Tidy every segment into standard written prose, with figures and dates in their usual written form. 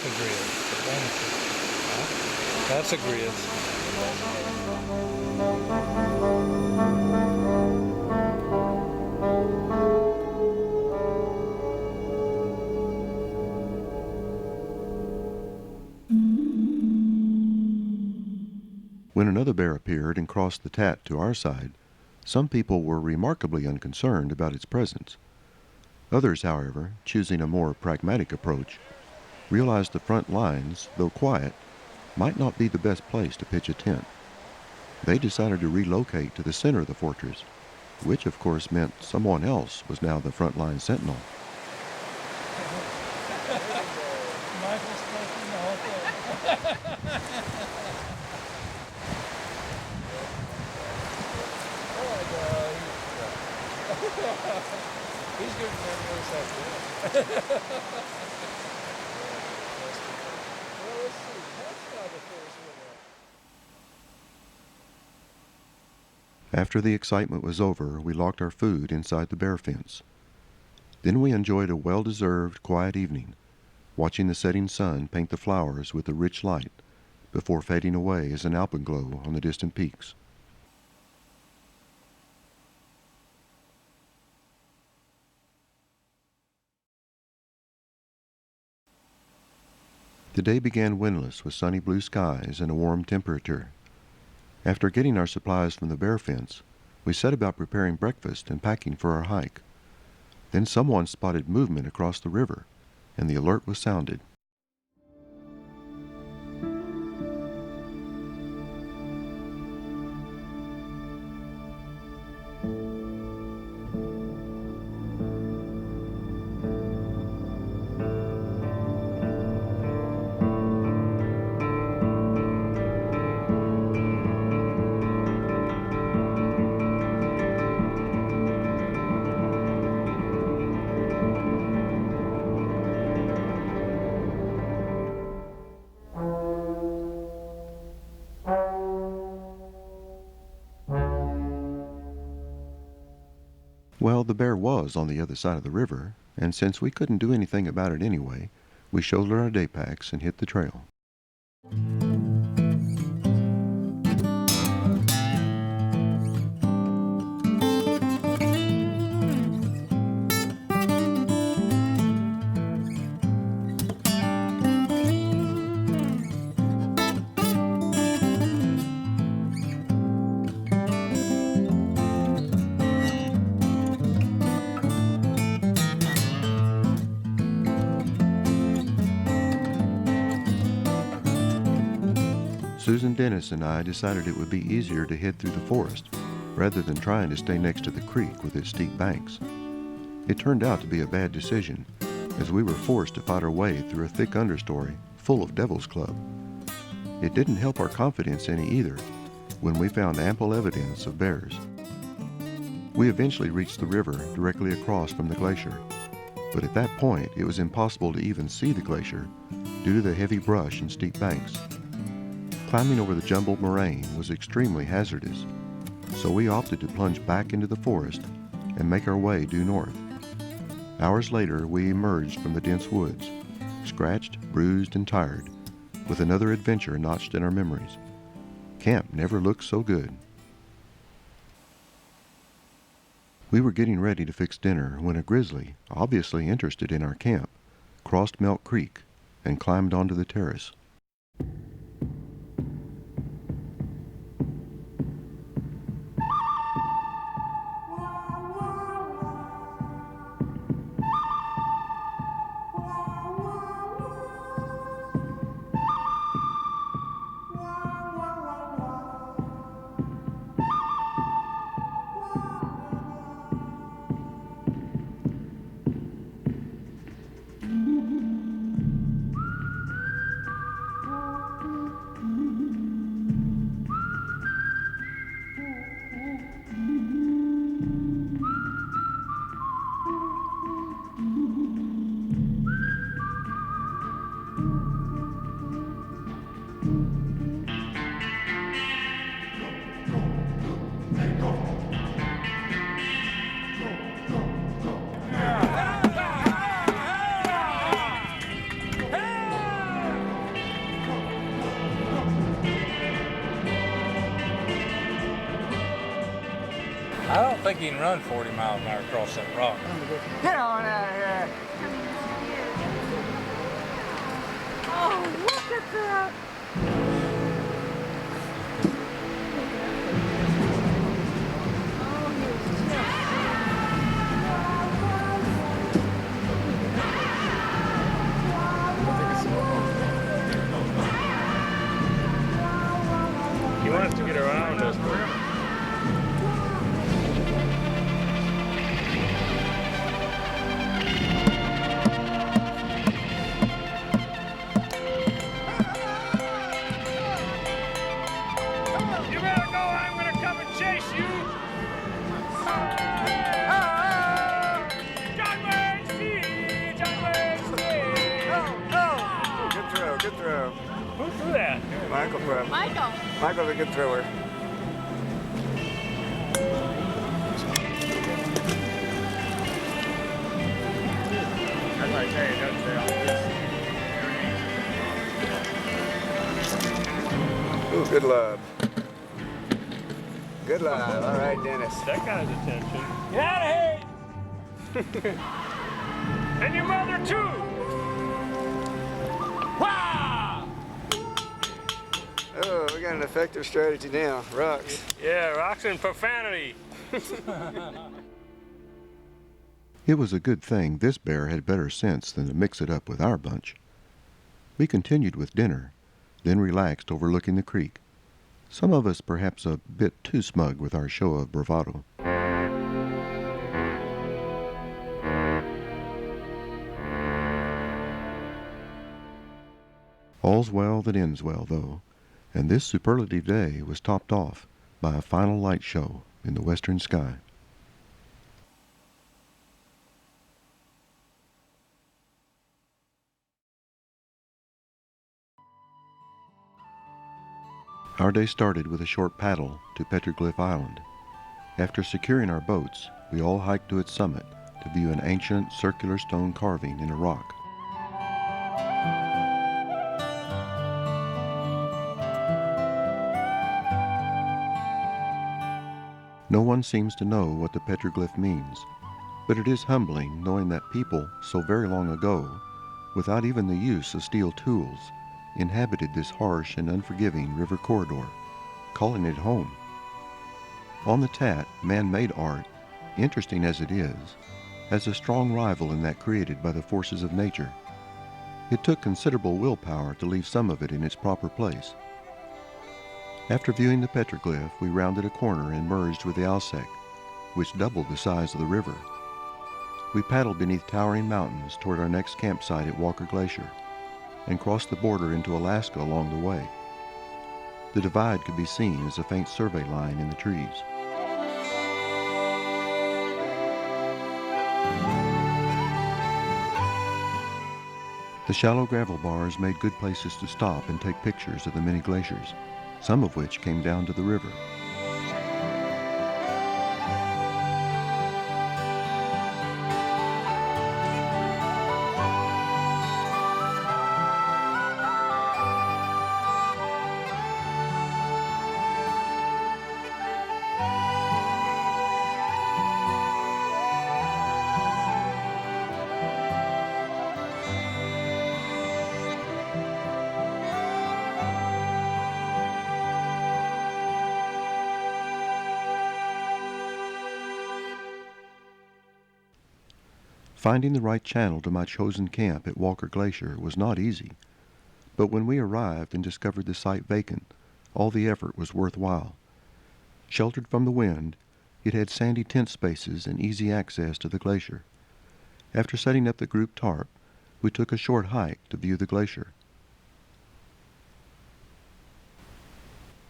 that's a grid. That's a grid. When another bear appeared and crossed the Tat to our side, some people were remarkably unconcerned about its presence. Others, however, choosing a more pragmatic approach, realized the front lines, though quiet, might not be the best place to pitch a tent. They decided to relocate to the center of the fortress, which of course meant someone else was now the frontline sentinel. He's good for After the excitement was over, we locked our food inside the bear fence. Then we enjoyed a well-deserved quiet evening, watching the setting sun paint the flowers with a rich light before fading away as an alpenglow on the distant peaks. The day began windless with sunny blue skies and a warm temperature. After getting our supplies from the bear fence, we set about preparing breakfast and packing for our hike. Then someone spotted movement across the river, and the alert was sounded. Well, the bear was on the other side of the river, and since we couldn't do anything about it anyway, we shouldered our day packs and hit the trail. Susan Dennis and I decided it would be easier to head through the forest rather than trying to stay next to the creek with its steep banks. It turned out to be a bad decision, as we were forced to fight our way through a thick understory full of devil's club. It didn't help our confidence any either when we found ample evidence of bears. We eventually reached the river directly across from the glacier, but at that point it was impossible to even see the glacier due to the heavy brush and steep banks. Climbing over the jumbled moraine was extremely hazardous, so we opted to plunge back into the forest and make our way due north. Hours later, we emerged from the dense woods, scratched, bruised, and tired, with another adventure notched in our memories. Camp never looked so good. We were getting ready to fix dinner when a grizzly, obviously interested in our camp, crossed Milk Creek and climbed onto the terrace. think he can run 40 miles an hour across that rock. Get on out of here. Oh, look at that. He wants to get around us. You better go, I'm gonna come and chase you. John Wayne speed, John Wayne speed. Oh, good throw, good throw. Who threw that? Michael threw. Michael. Michael's a good thrower. That's like, hey, don't say all this. Ooh, good love. Good love. All right, Dennis. That got his attention. Get out of here! And your mother too! Wow! Oh, we got an effective strategy now. Rocks. Yeah, rocks and profanity. It was a good thing this bear had better sense than to mix it up with our bunch. We continued with dinner, then relaxed overlooking the creek, some of us perhaps a bit too smug with our show of bravado. All's well that ends well, though, and this superlative day was topped off by a final light show in the western sky. Our day started with a short paddle to Petroglyph Island. After securing our boats, we all hiked to its summit to view an ancient circular stone carving in a rock. No one seems to know what the petroglyph means, but it is humbling knowing that people so very long ago, without even the use of steel tools, inhabited this harsh and unforgiving river corridor, calling it home. On the Tat, man-made art, interesting as it is, has a strong rival in that created by the forces of nature. It took considerable willpower to leave some of it in its proper place. After viewing the petroglyph, we rounded a corner and merged with the Alsek, which doubled the size of the river. We paddled beneath towering mountains toward our next campsite at Walker Glacier, and crossed the border into Alaska along the way. The divide could be seen as a faint survey line in the trees. The shallow gravel bars made good places to stop and take pictures of the many glaciers, some of which came down to the river. Finding the right channel to my chosen camp at Walker Glacier was not easy, but when we arrived and discovered the site vacant, all the effort was worthwhile. Sheltered from the wind, it had sandy tent spaces and easy access to the glacier. After setting up the group tarp, we took a short hike to view the glacier.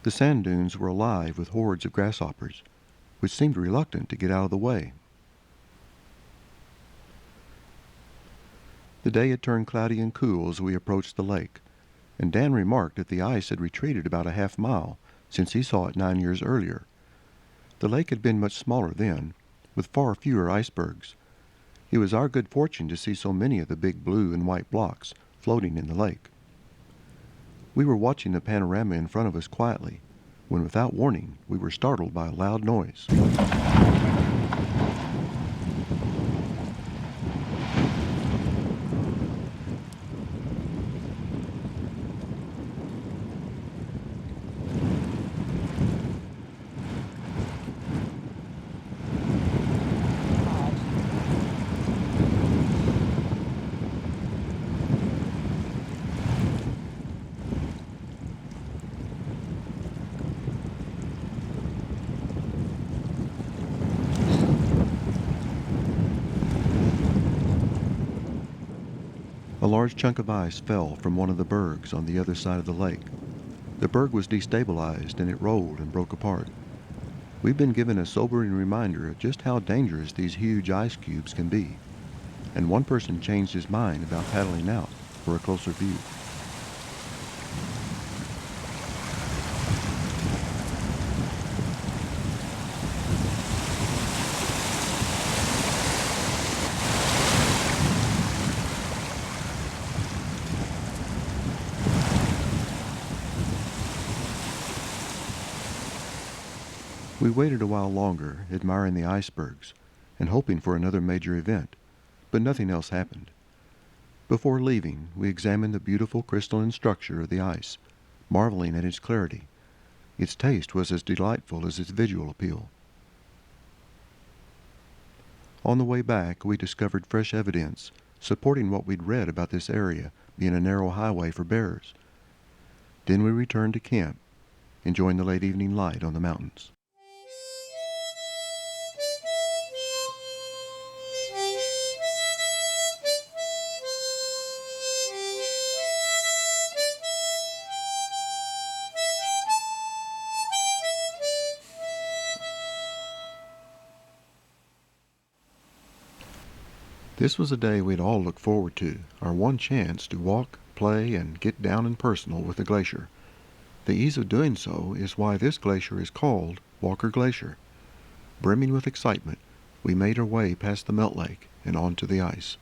The sand dunes were alive with hordes of grasshoppers, which seemed reluctant to get out of the way. The day had turned cloudy and cool as we approached the lake, and Dan remarked that the ice had retreated about a half-mile since he saw it 9 years earlier. The lake had been much smaller then, with far fewer icebergs. It was our good fortune to see so many of the big blue and white blocks floating in the lake. We were watching the panorama in front of us quietly, when without warning we were startled by a loud noise. A large chunk of ice fell from one of the bergs on the other side of the lake. The berg was destabilized and it rolled and broke apart. We've been given a sobering reminder of just how dangerous these huge ice cubes can be, and one person changed his mind about paddling out for a closer view. We waited a while longer, admiring the icebergs and hoping for another major event, but nothing else happened. Before leaving, we examined the beautiful crystalline structure of the ice, marveling at its clarity. Its taste was as delightful as its visual appeal. On the way back, we discovered fresh evidence supporting what we'd read about this area being a narrow highway for bears. Then we returned to camp, enjoying the late evening light on the mountains. This was a day we'd all looked forward to, our one chance to walk, play, and get down and personal with the glacier. The ease of doing so is why this glacier is called Walker Glacier. Brimming with excitement, we made our way past the melt lake and onto the ice.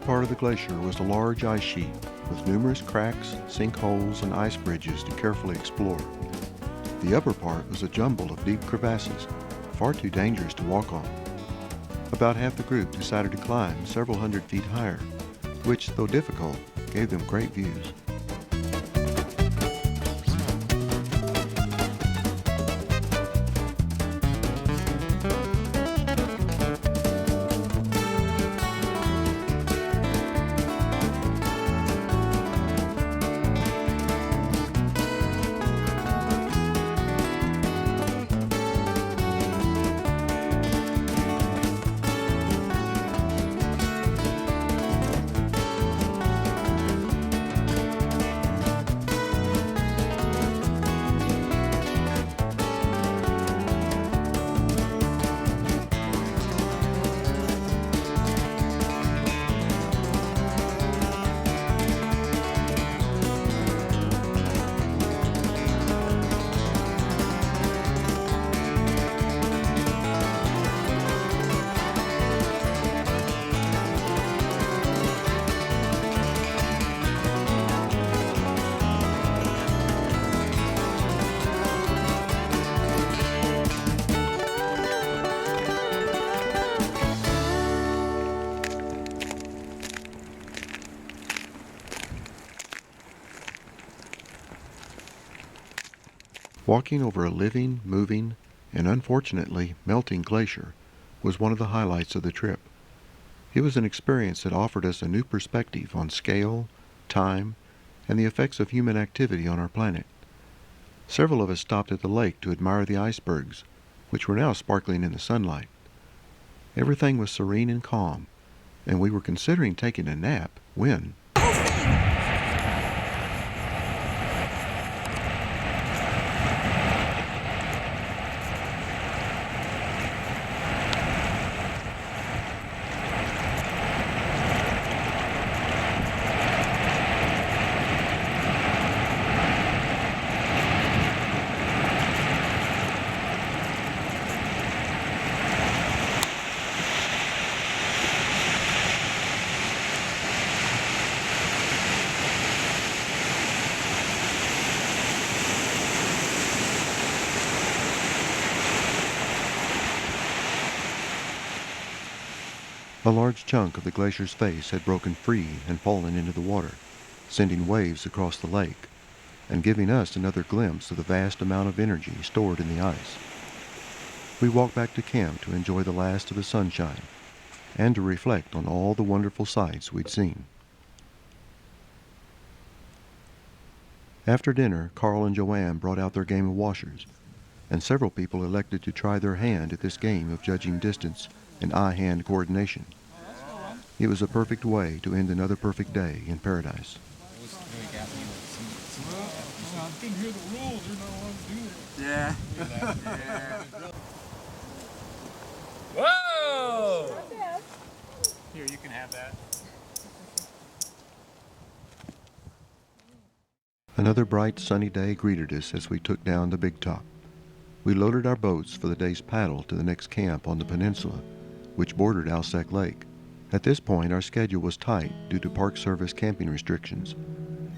Part of the glacier was a large ice sheet with numerous cracks, sinkholes, and ice bridges to carefully explore. The upper part was a jumble of deep crevasses, far too dangerous to walk on. About half the group decided to climb several hundred feet higher, which, though difficult, gave them great views. Walking over a living, moving, and unfortunately melting glacier was one of the highlights of the trip. It was an experience that offered us a new perspective on scale, time, and the effects of human activity on our planet. Several of us stopped at the lake to admire the icebergs, which were now sparkling in the sunlight. Everything was serene and calm, and we were considering taking a nap when, a large chunk of the glacier's face had broken free and fallen into the water, sending waves across the lake, and giving us another glimpse of the vast amount of energy stored in the ice. We walked back to camp to enjoy the last of the sunshine, and to reflect on all the wonderful sights we'd seen. After dinner, Carl and Joanne brought out their game of washers, and several people elected to try their hand at this game of judging distance and eye-hand coordination. It was a perfect way to end another perfect day in paradise. I didn't hear the rules. You're not allowed to do it. Yeah. Whoa! Here, you can have that. Another bright, sunny day greeted us as we took down the Big Top. We loaded our boats for the day's paddle to the next camp on the peninsula, which bordered Alsek Lake. At this point, our schedule was tight due to Park Service camping restrictions,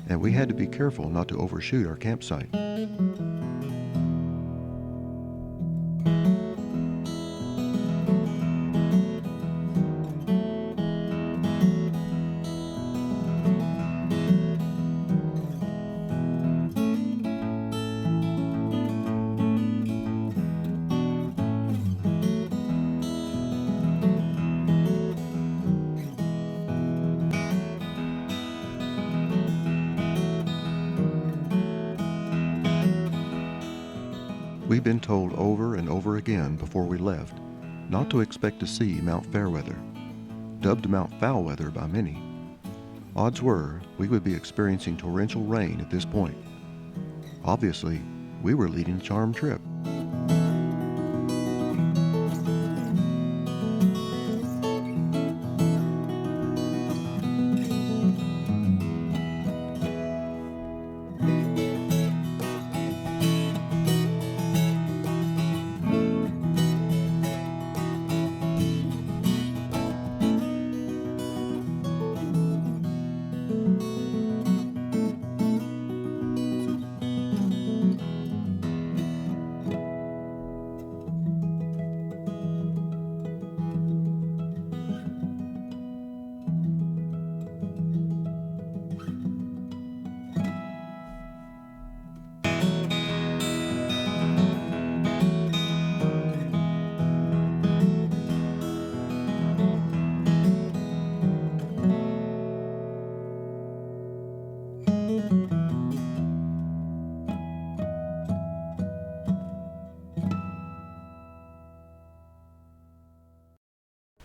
and we had to be careful not to overshoot our campsite. We've been told over and over again before we left not to expect to see Mount Fairweather, dubbed Mount Foulweather by many. Odds were we would be experiencing torrential rain at this point. Obviously, we were leading a charmed trip.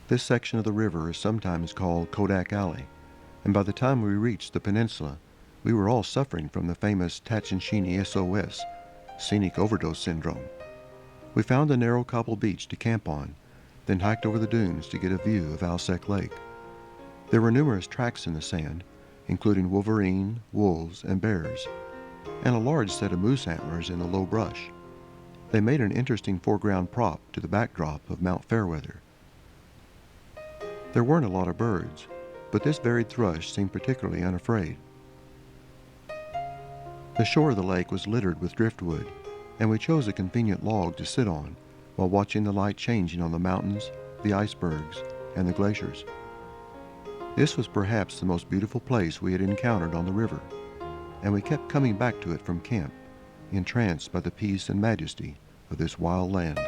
This section of the river is sometimes called Kodak Alley, and by the time we reached the peninsula, we were all suffering from the famous Tatshenshini SOS, scenic overdose syndrome. We found a narrow cobble beach to camp on, then hiked over the dunes to get a view of Alsek Lake. There were numerous tracks in the sand, including wolverine, wolves, and bears, and a large set of moose antlers in the low brush. They made an interesting foreground prop to the backdrop of Mount Fairweather. There weren't a lot of birds, but this varied thrush seemed particularly unafraid. The shore of the lake was littered with driftwood, and we chose a convenient log to sit on while watching the light changing on the mountains, the icebergs, and the glaciers. This was perhaps the most beautiful place we had encountered on the river, and we kept coming back to it from camp, entranced by the peace and majesty of this wild land.